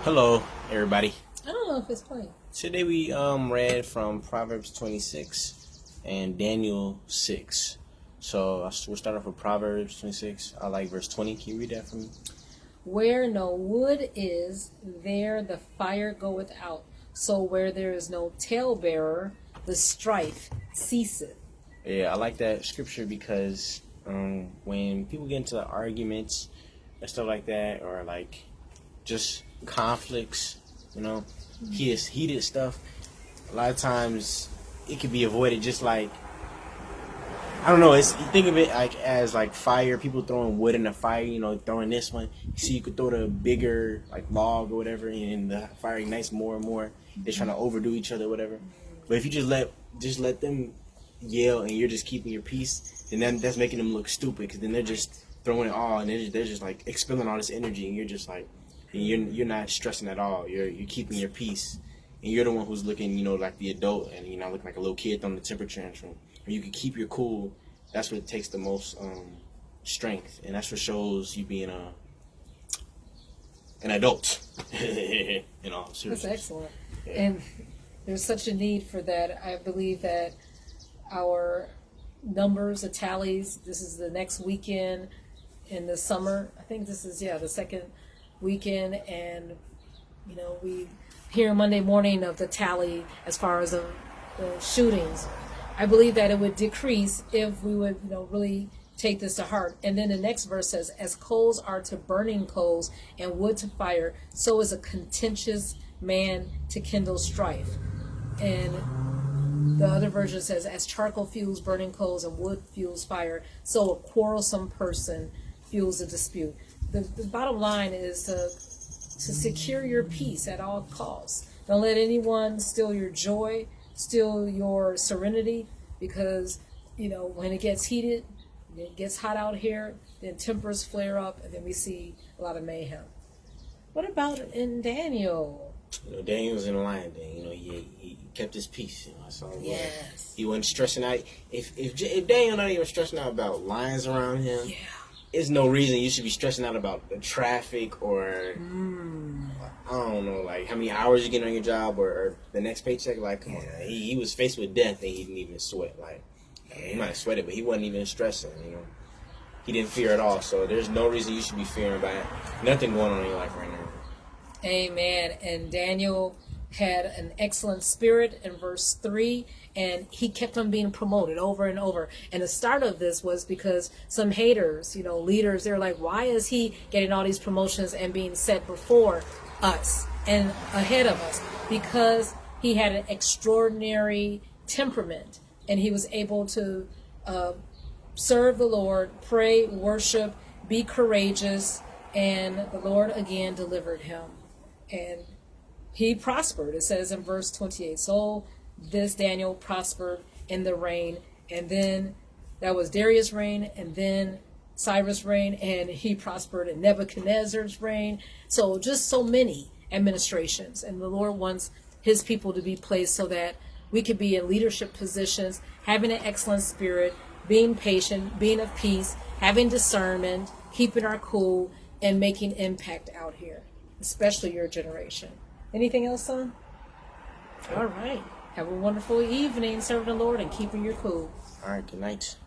Hello, everybody. I don't know if it's playing. Today we read from Proverbs 26 and Daniel.6. So we'll start off with Proverbs 26. I like verse 20. Can you read that for me? Where no wood is, there the fire goeth out. So where there is no talebearer, the strife ceaseth. Yeah, I like that scripture because when people get into arguments and stuff like that, or like just conflicts, heated stuff, a lot of times it can be avoided. Just like, I don't know, you think of it like as like fire, people throwing wood in the fire, throwing this one. So you could throw the bigger like log or whatever, and the fire ignites more and more. They're trying to overdo each other or whatever. But if you just let them yell and you're just keeping your peace, then that's making them look stupid, because then they're just throwing it all and they're just like expelling all this energy, and you're just like, you're not stressing at all. You're keeping your peace, and you're the one who's looking, like the adult, and you're not looking like a little kid throwing the temper tantrum. Or you can keep your cool. That's what takes the most strength, and that's what shows you being an adult. Seriously. That's excellent. Yeah. And there's such a need for that. I believe that our numbers, the tallies, this is the next weekend in the summer. I think this is, the second weekend, and we hear Monday morning of the tally as far as the shootings. I believe that it would decrease if we would really take this to heart. And then the next verse says, as coals are to burning coals and wood to fire, so is a contentious man to kindle strife. And the other version says, as charcoal fuels burning coals and wood fuels fire, so a quarrelsome person fuels a dispute. The bottom line is to secure your peace at all costs. Don't let anyone steal your joy, steal your serenity, because when it gets heated, it gets hot out here, then tempers flare up, and then we see a lot of mayhem. What about in Daniel? Daniel's in the lion thing. He kept his peace. So Yes. He wasn't stressing out. If Daniel not even stressing out about lions around him, there's no reason you should be stressing out about the traffic or I don't know, like how many hours you get on your job or the next paycheck. Like, come on, he was faced with death and he didn't even sweat. Like, he might have sweated, but he wasn't even stressing. He didn't fear at all. So there's no reason you should be fearing about nothing going on in your life right now. Amen. And Daniel had an excellent spirit in verse 3, and he kept on being promoted over and over. And the start of this was because some haters, leaders, they're like, why is he getting all these promotions and being set before us and ahead of us? Because he had an extraordinary temperament, and he was able to serve the Lord, pray, worship, be courageous, and the Lord again delivered him. And he prospered. It says in verse 28, so this Daniel prospered in the reign. And then that was Darius' reign, and then Cyrus' reign, and he prospered in Nebuchadnezzar's reign. So just so many administrations. And the Lord wants his people to be placed so that we could be in leadership positions, having an excellent spirit, being patient, being of peace, having discernment, keeping our cool, and making impact out here, especially your generation. Anything else, son? All right. Have a wonderful evening serving the Lord and keeping your cool. All right, good night.